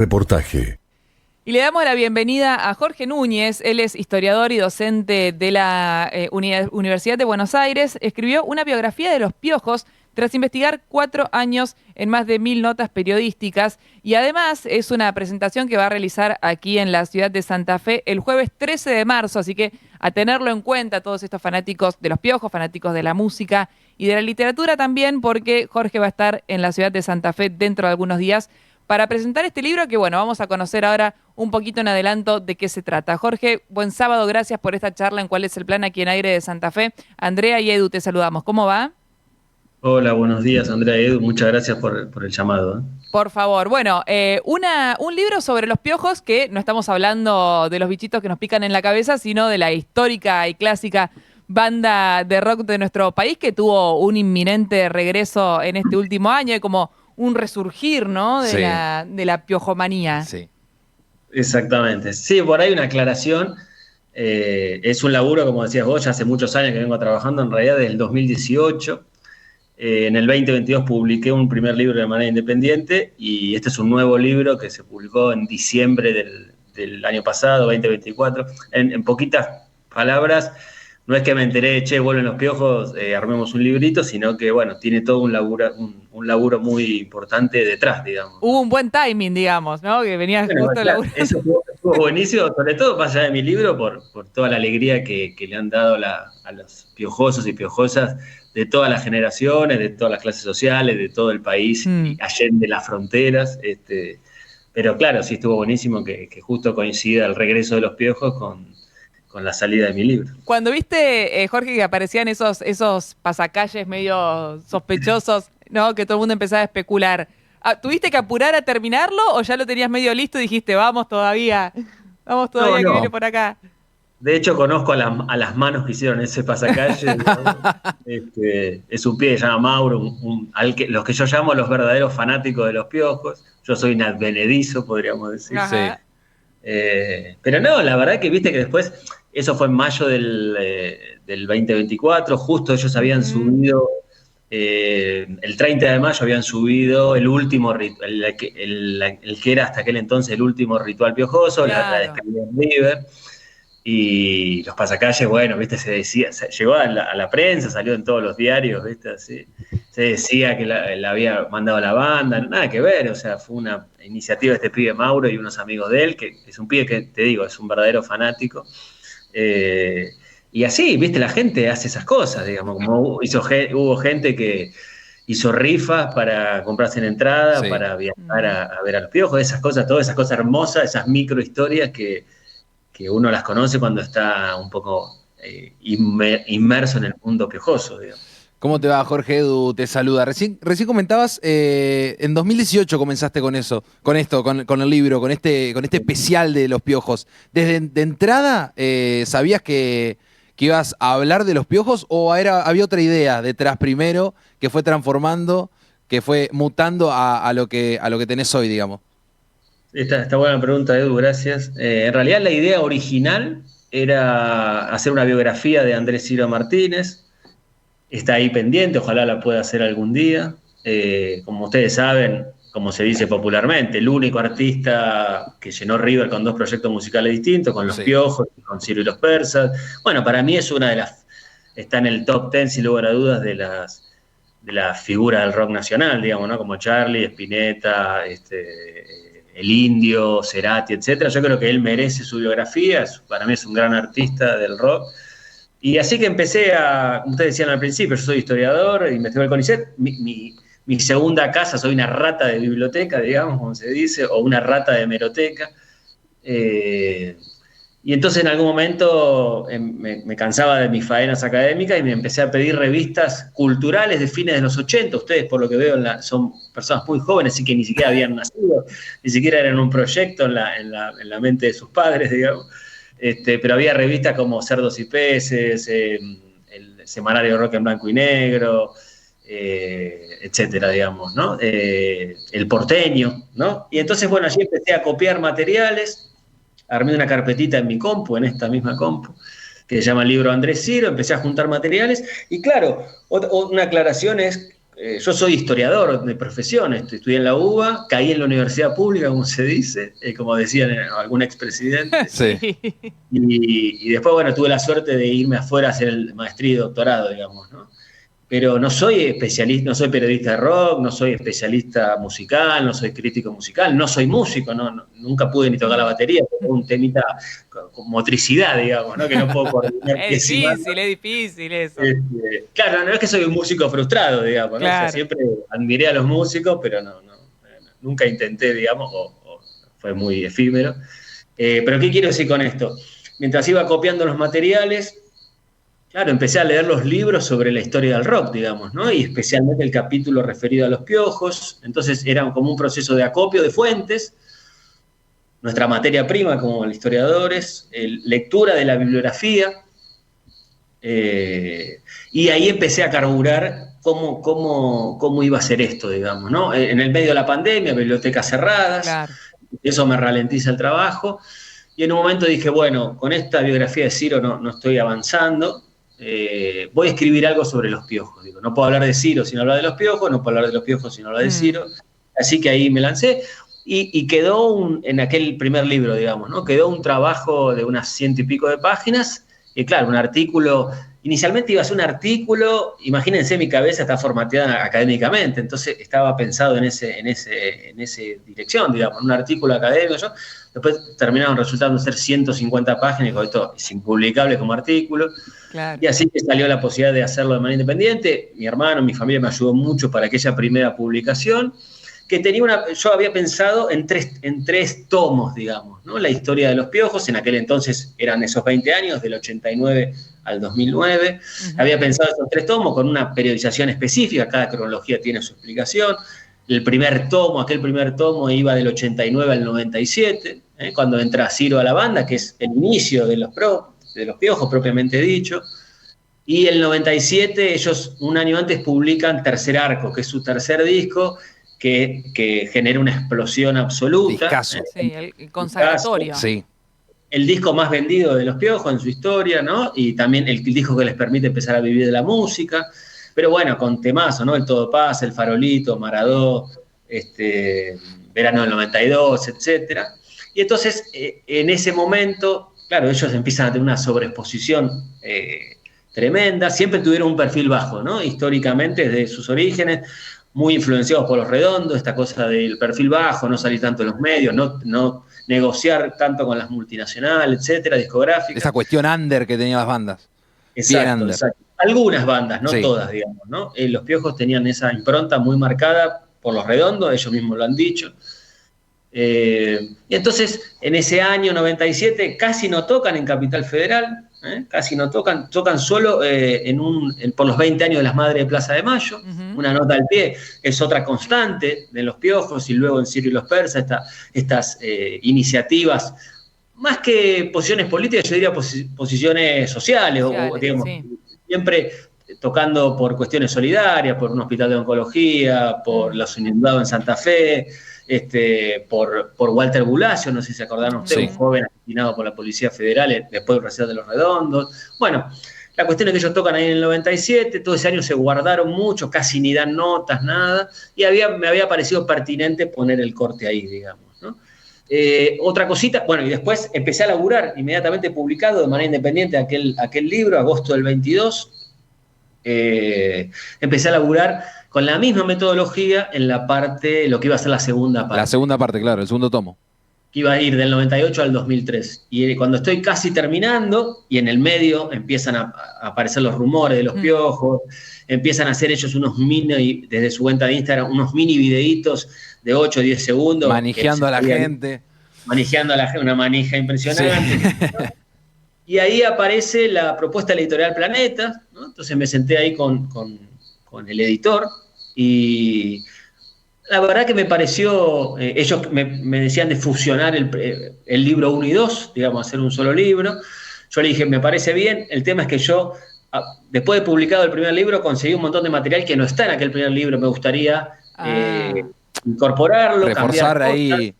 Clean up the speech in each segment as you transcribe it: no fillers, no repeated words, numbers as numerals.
Reportaje. Y le damos la bienvenida a Jorge Núñez. Él es historiador y docente de la Universidad de Buenos Aires. Escribió una biografía de los piojos tras investigar 4 años en más de 1000 notas periodísticas. Y además es una presentación que va a realizar aquí en la ciudad de Santa Fe el jueves 13 de marzo. Así que a tenerlo en cuenta todos estos fanáticos de los piojos, fanáticos de la música y de la literatura también, porque Jorge va a estar en la ciudad de Santa Fe dentro de algunos días para presentar este libro que, bueno, vamos a conocer ahora un poquito en adelanto de qué se trata. Jorge, buen sábado, gracias por esta charla en ¿Cuál es el plan? Aquí en Aire de Santa Fe. Andrea y Edu, te saludamos. ¿Cómo va? Hola, buenos días, Andrea y Edu. Muchas gracias por el llamado. Por favor. Bueno, un libro sobre los piojos, que no estamos hablando de los bichitos que nos pican en la cabeza, sino de la histórica y clásica banda de rock de nuestro país que tuvo un inminente regreso en este último año y como un resurgir, ¿no? Sí. De la piojomanía. Sí. Exactamente. Sí, por ahí una aclaración. Es un laburo, como decías vos, ya hace muchos años que vengo trabajando, en realidad desde el 2018. En el 2022 publiqué un primer libro de manera independiente y este es un nuevo libro que se publicó en diciembre del año pasado, 2024. En poquitas palabras, no es que me enteré, che, vuelven los piojos, armemos un librito, sino que, bueno, tiene todo un laburo muy importante detrás, digamos. Hubo un buen timing, digamos, ¿no? Que venía Bueno, justo claro, laburando. eso estuvo buenísimo, sobre todo más allá de mi libro, por toda la alegría que le han dado a los piojosos y piojosas de todas las generaciones, de todas las clases sociales, de todo el país, y allende las fronteras. Pero claro, sí estuvo buenísimo que justo coincida el regreso de los piojos con la salida de mi libro. Cuando viste, Jorge, que aparecían esos pasacalles medio sospechosos, ¿no? Que todo el mundo empezaba a especular. ¿Tuviste que apurar a terminarlo o ya lo tenías medio listo y dijiste, vamos todavía No. que viene por acá? De hecho, conozco a las manos que hicieron ese pasacalle. Es un pibe que se llama Mauro, los que yo llamo los verdaderos fanáticos de los piojos. Yo soy un advenedizo, podríamos decir. Ajá. Pero no, la verdad que viste que después, eso fue en mayo del 2024, justo ellos habían subido, el 30 de mayo habían subido el último ritual, el que era hasta aquel entonces el último ritual piojoso, la despedida en River. Y los pasacalles, bueno, viste, llegó a la prensa, salió en todos los diarios, viste, así. Se decía que la había mandado la banda, nada que ver, o sea, fue una iniciativa de este pibe Mauro y unos amigos de él, que es un pibe que, te digo, es un verdadero fanático. Y así, viste, la gente hace esas cosas, digamos, como hubo gente que hizo rifas para comprarse en entrada, para viajar a ver a los piojos, esas cosas, todas esas cosas hermosas, esas microhistorias que uno las conoce cuando está un poco inmerso en el mundo piojoso, digamos. ¿Cómo te va, Jorge? Edu te saluda. Recién comentabas, en 2018 comenzaste con eso, con el libro, con este especial de los piojos. ¿Desde de entrada sabías que ibas a hablar de los piojos o había otra idea detrás primero que fue transformando, que fue mutando a lo que tenés hoy, digamos? Está buena pregunta, Edu, gracias. En realidad la idea original era hacer una biografía de Andrés Ciro Martínez. Está ahí pendiente, ojalá la pueda hacer algún día. Como ustedes saben, como se dice popularmente, el único artista que llenó River con 2 proyectos musicales distintos, con los Piojos y con Ciro y los Persas. Bueno, para mí es una de las... Está en el top 10, sin lugar a dudas, de las figuras del rock nacional, digamos, ¿no? Como Charlie, Spinetta, el Indio, Cerati, etcétera. Yo creo que él merece su biografía, para mí es un gran artista del rock. Y así que empecé como ustedes decían al principio, yo soy historiador, investigo el CONICET, mi segunda casa, soy una rata de biblioteca, digamos, como se dice, o una rata de hemeroteca. Y entonces en algún momento me cansaba de mis faenas académicas y me empecé a pedir revistas culturales de fines de los 80. Ustedes, por lo que veo, son personas muy jóvenes, así que ni siquiera habían nacido, ni siquiera eran un proyecto en la mente de sus padres, digamos. Pero había revistas como Cerdos y Peces, el Semanario Rock en Blanco y Negro, etcétera, digamos, ¿no? El Porteño, ¿no? Y entonces, bueno, allí empecé a copiar materiales. Armé una carpetita en mi compu, en esta misma compu, que se llama Libro Andrés Ciro, empecé a juntar materiales, y claro, una aclaración es yo soy historiador de profesión, estudié en la UBA, caí en la universidad pública, como se dice, como decían algún expresidente. Sí. Y después, bueno, tuve la suerte de irme afuera a hacer el maestría y doctorado, digamos, ¿no? Pero no soy especialista, no soy periodista de rock, no soy especialista musical, no soy crítico musical, no soy músico, nunca pude ni tocar la batería, tengo un temita con motricidad, digamos, ¿no? Que no puedo coordinar. Es difícil eso. Claro, no es que soy un músico frustrado, digamos, ¿no? Claro. O sea, siempre admiré a los músicos, pero nunca intenté, digamos, o fue muy efímero. Pero ¿qué quiero decir con esto? Mientras iba copiando los materiales, claro, empecé a leer los libros sobre la historia del rock, digamos, ¿no? Y especialmente el capítulo referido a los Piojos. Entonces era como un proceso de acopio de fuentes, nuestra materia prima como historiadores, lectura de la bibliografía, y ahí empecé a carburar cómo iba a ser esto, digamos, ¿no? En el medio de la pandemia, bibliotecas cerradas, Claro. eso me ralentiza el trabajo, y en un momento dije, bueno, con esta biografía de Ciro no estoy avanzando, voy a escribir algo sobre los Piojos. Digo, no puedo hablar de Ciro sin hablar de los Piojos, no puedo hablar de los Piojos sin hablar de Ciro. Así que ahí me lancé y quedó en aquel primer libro, digamos, ¿no? Quedó un trabajo de unas 100 y pico de páginas, y claro, un artículo. Inicialmente iba a ser un artículo, imagínense, mi cabeza está formateada académicamente, entonces estaba pensado en esa dirección, digamos, un artículo académico. Después terminaron resultando ser 150 páginas, y esto es impublicable como artículo. Claro. Y así que salió la posibilidad de hacerlo de manera independiente. Mi hermano, mi familia me ayudó mucho para aquella primera publicación, que yo había pensado en tres tomos, digamos, ¿no? La historia de los Piojos, en aquel entonces eran esos 20 años, del 89 al 2009. Había pensado esos 3 tomos con una periodización específica, cada cronología tiene su explicación. Aquel primer tomo iba del 89 al 97, cuando entra Ciro a la banda, que es el inicio de los Piojos propiamente dicho. Y el 97 ellos un año antes publican Tercer Arco, que es su tercer disco, que genera una explosión absoluta. Discazo. Sí, el consagratorio. Sí. El disco más vendido de los Piojos en su historia, ¿no? Y también el disco que les permite empezar a vivir de la música. Pero bueno, con temazo, ¿no? El Todo pasa, El Farolito, Maradó, Verano del 92, etc. Y entonces, en ese momento, claro, ellos empiezan a tener una sobreexposición tremenda. Siempre tuvieron un perfil bajo, ¿no? Históricamente, desde sus orígenes, muy influenciados por Los Redondos, esta cosa del perfil bajo, no salir tanto en los medios, no negociar tanto con las multinacionales, etcétera, discográficas. Esa cuestión under que tenían las bandas. Exacto. Algunas bandas, no Sí. todas, digamos, ¿no? Los Piojos tenían esa impronta muy marcada por Los Redondos, ellos mismos lo han dicho. Y entonces, en ese año 97, casi no tocan en Capital Federal, casi no tocan solo por los 20 años de las Madres de Plaza de Mayo. Una nota al pie, es otra constante de los Piojos, y luego en Ciro y los Persas, estas iniciativas, más que posiciones políticas, yo diría posiciones sociales, o digamos, sí. Siempre tocando por cuestiones solidarias, por un hospital de oncología, por los inundados en Santa Fe, por Walter Bulacio, no sé si se acordaron ustedes, Sí. un joven asesinado por la Policía Federal después del recital de Los Redondos. Bueno, la cuestión es que ellos tocan ahí en el 97, todo ese año se guardaron mucho, casi ni dan notas, nada, y me había parecido pertinente poner el corte ahí, digamos, ¿no? Otra cosita, bueno, y después empecé a laburar, inmediatamente publicado de manera independiente aquel libro, agosto del 22, empecé a laburar con la misma metodología en lo que iba a ser la segunda parte. La segunda parte, claro, el segundo tomo. Que iba a ir del 98 al 2003. Y cuando estoy casi terminando, y en el medio empiezan a aparecer los rumores de los Piojos, empiezan a hacer ellos desde su cuenta de Instagram, unos mini videitos de 8 o 10 segundos. Manejando a la gente. Manejando a la gente, una manija impresionante. Sí. Y ahí aparece la propuesta de la Editorial Planeta, ¿no? Entonces me senté ahí con el editor, y la verdad que me pareció, ellos me decían de fusionar el libro 1 y 2, digamos, hacer un solo libro. Yo le dije, me parece bien, el tema es que yo, después de publicado el primer libro, conseguí un montón de material que no está en aquel primer libro, me gustaría incorporarlo, reforzar cambiar ahí. cosas.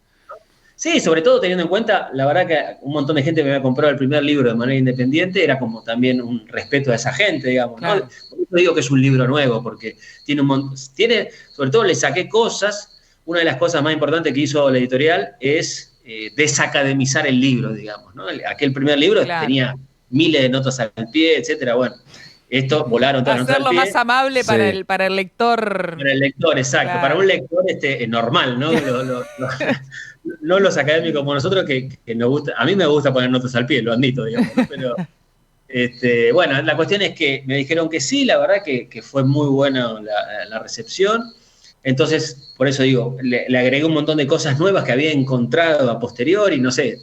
Sí, sobre todo teniendo en cuenta, la verdad que un montón de gente me había comprado el primer libro de manera independiente, era como también un respeto a esa gente, digamos, ¿no? Claro. Por eso digo que es un libro nuevo, porque sobre todo le saqué cosas, una de las cosas más importantes que hizo la editorial es desacademizar el libro, digamos, ¿no? Aquel primer libro Claro. tenía miles de notas al pie, etcétera, bueno, esto volaron todas las notas al Hacerlo pie. más amable para Sí. para el lector. Para el lector, exacto. Claro. Para un lector normal, ¿no? No los académicos como nosotros que nos gusta. A mí me gusta poner notas al pie, lo admito, digamos, ¿no? Pero bueno, la cuestión es que me dijeron que sí, la verdad que fue muy buena la recepción. Entonces, por eso digo, le agregué un montón de cosas nuevas que había encontrado a posteriori, no sé,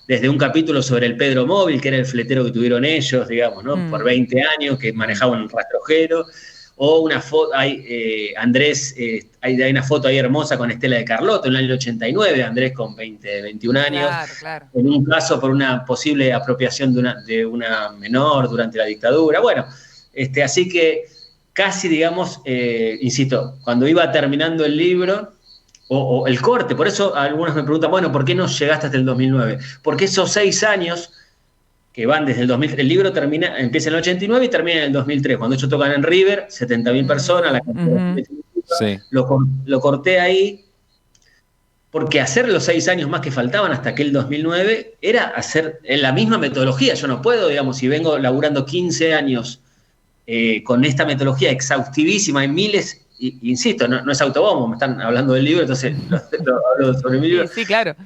desde un capítulo sobre el Pedro Móvil, que era el fletero que tuvieron ellos, digamos, ¿no? Por 20 años, que manejaban un rastrojero. O una foto, Andrés, hay una foto ahí hermosa con Estela de Carlotto en el año 89, Andrés con 21 años, Claro. en un caso por una posible apropiación de una menor durante la dictadura. Bueno, así que casi, digamos, insisto, cuando iba terminando el libro, o el corte, por eso algunos me preguntan, bueno, ¿por qué no llegaste hasta el 2009? Porque esos 6 años que van desde el 2003, el libro empieza en el 89 y termina en el 2003, cuando ellos tocan en River, 70.000 personas, la cantidad Sí. lo corté ahí, porque hacer los 6 años más que faltaban hasta aquel 2009 era hacer en la misma metodología. Yo no puedo, digamos, si vengo laburando 15 años con esta metodología exhaustivísima en miles, insisto, no es autobombo, me están hablando del libro, entonces lo hablo sobre mi libro. Sí, claro.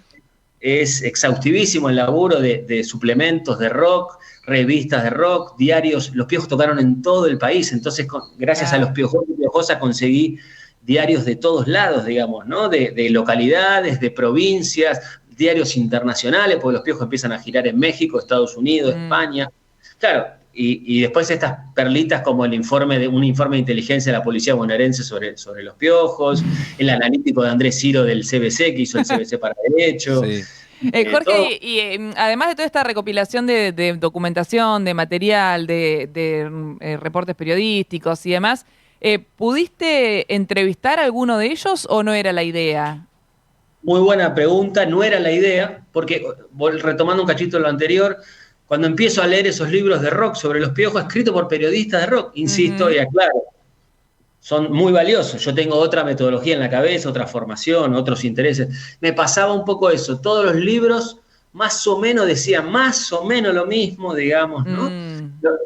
Es exhaustivísimo el laburo de suplementos de rock, revistas de rock, diarios. Los Piojos tocaron en todo el país, entonces gracias a los Piojos y Piojosas conseguí diarios de todos lados, digamos, ¿no? De localidades, de provincias, diarios internacionales, porque los Piojos empiezan a girar en México, Estados Unidos, España. Claro, y después estas perlitas como un informe de inteligencia de la policía bonaerense sobre los Piojos, el analítico de Andrés Ciro del CBC, que hizo el CBC para Derecho. Sí. Jorge, y además de toda esta recopilación de documentación, de material, de reportes periodísticos y demás, ¿pudiste entrevistar a alguno de ellos o no era la idea? Muy buena pregunta, no era la idea, porque retomando un cachito de lo anterior, cuando empiezo a leer esos libros de rock sobre los Piojos, escritos por periodistas de rock, insisto y aclaro, son muy valiosos. Yo tengo otra metodología en la cabeza, otra formación, otros intereses. Me pasaba un poco eso. Todos los libros más o menos decían más o menos lo mismo, digamos, ¿no?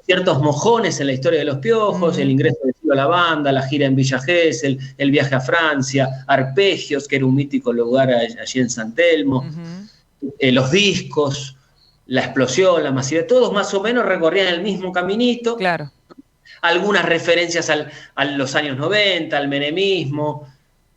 Ciertos mojones en la historia de los Piojos, el ingreso de Ciro a la banda, la gira en Villa Gesell, el viaje a Francia, Arpegios, que era un mítico lugar allí en San Telmo, los discos, la explosión, la masividad, todos más o menos recorrían el mismo caminito. Claro. Algunas referencias a los años 90, al menemismo,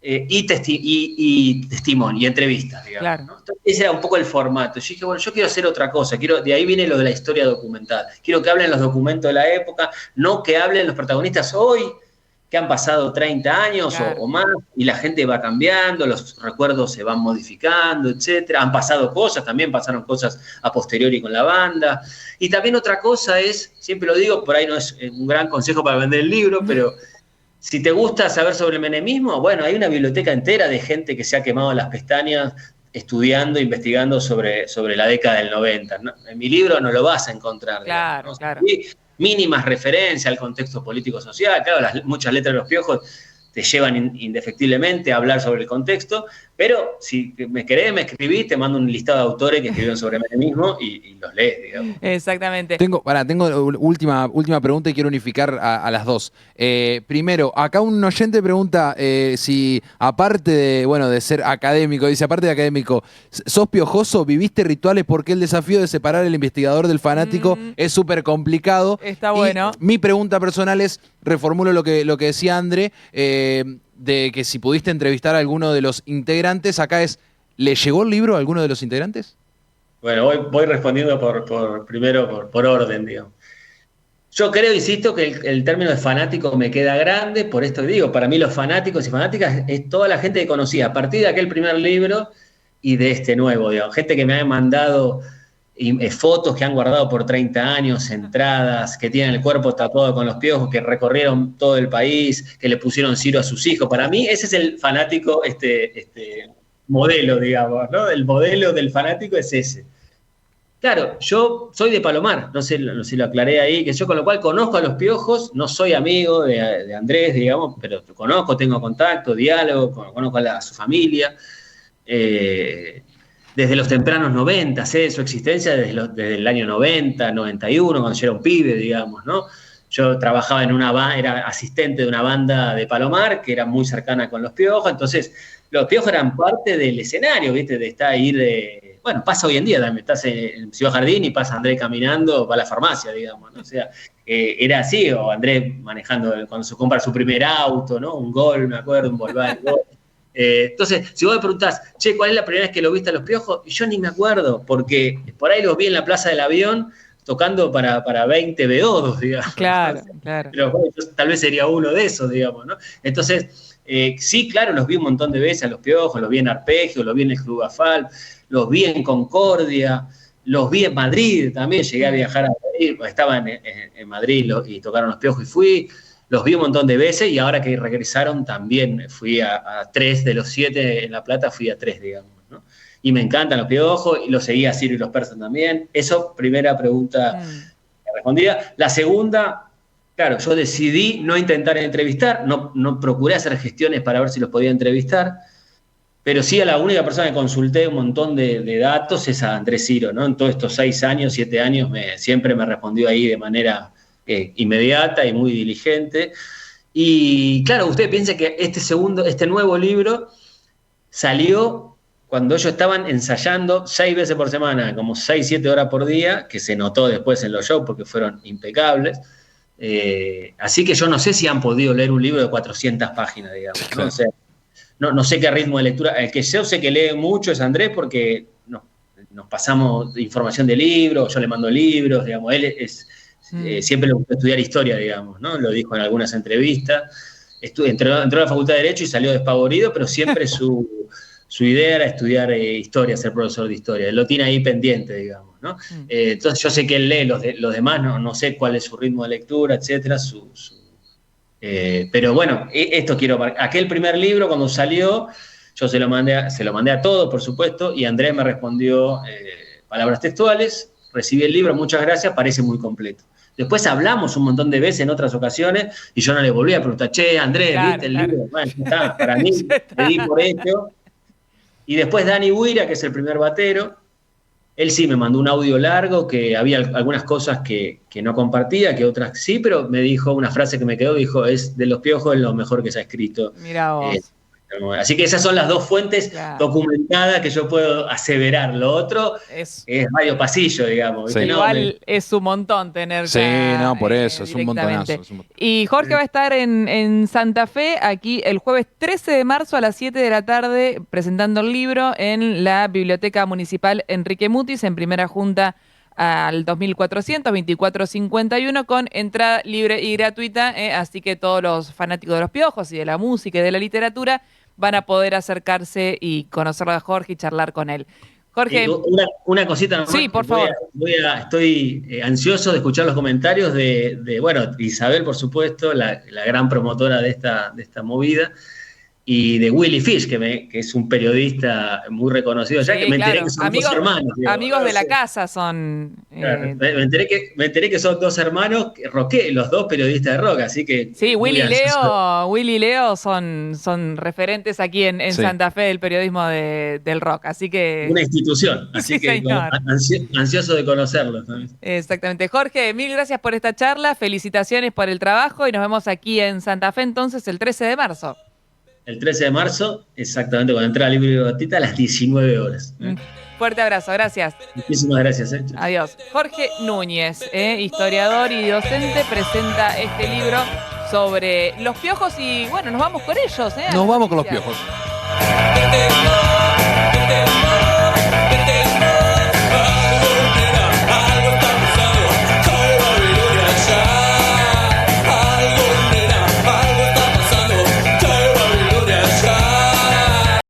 y testimonio, y entrevistas, digamos. Claro. ¿no? Entonces, ese era un poco el formato. Yo dije, bueno, yo quiero hacer otra cosa, de ahí viene lo de la historia documentada. Quiero que hablen los documentos de la época, no que hablen los protagonistas hoy, que han pasado 30 años o más, y la gente va cambiando, los recuerdos se van modificando, etcétera. Han pasado cosas, también pasaron cosas a posteriori con la banda. Y también otra cosa es, siempre lo digo, por ahí no es un gran consejo para vender el libro, pero si te gusta saber sobre el menemismo, bueno, hay una biblioteca entera de gente que se ha quemado las pestañas estudiando, investigando sobre la década del 90. ¿no? En mi libro no lo vas a encontrar. Claro, ¿no? claro. Mínimas referencias al contexto político-social. Claro, muchas letras de los Piojos te llevan indefectiblemente a hablar sobre el contexto, pero si me querés, me escribís, te mando un listado de autores que escribieron sobre menemismo y los lees, digamos. Exactamente. Tengo última pregunta y quiero unificar a las dos. Primero, acá un oyente pregunta si aparte de ser académico, dice, aparte de académico, ¿sos piojoso? ¿Viviste rituales? Porque el desafío de separar el investigador del fanático es súper complicado. Está bueno. Y mi pregunta personal es, reformulo lo que decía André, de que si pudiste entrevistar a alguno de los integrantes, acá es, ¿le llegó el libro a alguno de los integrantes? Bueno, voy respondiendo primero por orden, digamos. Yo creo, insisto, que el término de fanático me queda grande, por esto digo, para mí los fanáticos y fanáticas es toda la gente que conocía a partir de aquel primer libro y de este nuevo, digamos. Gente que me ha mandado fotos que han guardado por 30 años, entradas, que tienen el cuerpo tatuado con los Piojos, que recorrieron todo el país, que le pusieron Ciro a sus hijos. Para mí ese es el fanático modelo, digamos, ¿no? El modelo del fanático es ese. Claro, yo soy de Palomar, no sé si lo aclaré ahí, que yo con lo cual conozco a los Piojos, no soy amigo de Andrés, digamos, pero lo conozco, tengo contacto, diálogo, conozco a su familia. Desde los tempranos 90, su existencia desde el año 90, 91, cuando yo era un pibe, digamos, ¿no? Yo trabajaba en era asistente de una banda de Palomar, que era muy cercana con los Piojos, entonces los Piojos eran parte del escenario, ¿viste? De estar ahí bueno, pasa hoy en día también, estás en Ciudad Jardín y pasa Andrés caminando, va a la farmacia, digamos, ¿no? O sea, era así, o Andrés manejando, cuando se compra su primer auto, ¿no? Un Gol, me acuerdo, un Volkswagen Gol. Entonces, si vos me preguntás, che, ¿cuál es la primera vez que lo viste a los Piojos? Y yo ni me acuerdo, porque por ahí los vi en la Plaza del Avión tocando para 20 beodos, digamos. Claro, ¿no? claro. Pero bueno, yo tal vez sería uno de esos, digamos, ¿no? Entonces, sí, claro, los vi un montón de veces a los Piojos, los vi en Arpegio, los vi en el Club Afal, los vi en Concordia, los vi en Madrid también, llegué a viajar a Madrid, estaba en Madrid y tocaron los Piojos y fui. Los vi un montón de veces y ahora que regresaron también fui a 3 de los 7 en La Plata, fui a 3, digamos, ¿no? Y me encantan los Piojos y los seguía a Ciro y los Persas también. Eso, primera pregunta que respondía. La segunda, claro, yo decidí no intentar entrevistar, no procuré hacer gestiones para ver si los podía entrevistar, pero sí a la única persona que consulté un montón de datos es a Andrés Ciro, ¿no? En todos estos 6 años, 7 años, siempre me respondió ahí de manera inmediata y muy diligente. Y claro, usted piensa que este nuevo libro salió cuando ellos estaban ensayando 6 veces por semana, como 6, 7 horas por día, que se notó después en los shows porque fueron impecables. Así que yo no sé si han podido leer un libro de 400 páginas, digamos. Claro. ¿No? O sea, no sé qué ritmo de lectura. El que yo sé que lee mucho es Andrés porque nos pasamos información de libros, yo le mando libros, digamos, él siempre le gustó estudiar historia, digamos, ¿no? Lo dijo en algunas entrevistas. Entró a la Facultad de Derecho y salió despavorido, pero siempre su idea era estudiar historia, ser profesor de historia. Él lo tiene ahí pendiente, digamos, ¿no? Entonces yo sé que él lee, los demás no sé cuál es su ritmo de lectura, etcétera, pero bueno, esto quiero marcar. Aquel primer libro, cuando salió, yo se lo mandé a todos, por supuesto, y Andrés me respondió palabras textuales, recibí el libro, muchas gracias, parece muy completo. Después hablamos un montón de veces en otras ocasiones y yo no le volví a preguntar, che, Andrés, claro, ¿viste el libro? Bueno, está, para mí, le di por hecho. Y después Dani Huira, que es el primer batero, él sí me mandó un audio largo, que había algunas cosas que no compartía, que otras sí, pero me dijo una frase que me quedó, dijo, es de los Piojos es lo mejor que se ha escrito. Mirá vos. Así que esas son las dos fuentes documentadas que yo puedo aseverar. Lo otro es medio pasillo, digamos. Sí. Igual es un montón tener. Sí, no, por eso, es un montonazo. Y Jorge va a estar en Santa Fe, aquí el jueves 13 de marzo a las 7 de la tarde, presentando el libro en la Biblioteca Municipal Enrique Mutis, en primera junta al 2400, 2451, con entrada libre y gratuita, así que todos los fanáticos de los Piojos y de la música y de la literatura van a poder acercarse y conocerlo a Jorge y charlar con él. Jorge. Una cosita nomás. Sí, por favor. Estoy ansioso de escuchar los comentarios de Isabel, por supuesto, la gran promotora de esta movida, y de Willy Fish, que es un periodista muy reconocido allá, que me enteré que son dos hermanos. Amigos de la casa son. Claro, me enteré que son dos hermanos, los dos periodistas de rock, así que. Sí, Willy y Leo son referentes aquí en Santa Fe del periodismo del rock, así que. Una institución, así que ansioso de conocerlos también. Exactamente. Jorge, mil gracias por esta charla, felicitaciones por el trabajo y nos vemos aquí en Santa Fe entonces el 13 de marzo. El 13 de marzo, exactamente, cuando entra la libre gratuita a las 19 horas. Fuerte abrazo, gracias. Muchísimas gracias. Adiós. Jorge Núñez, historiador y docente, presenta este libro sobre los Piojos y bueno, nos vamos con ellos. Nos vamos con los Piojos.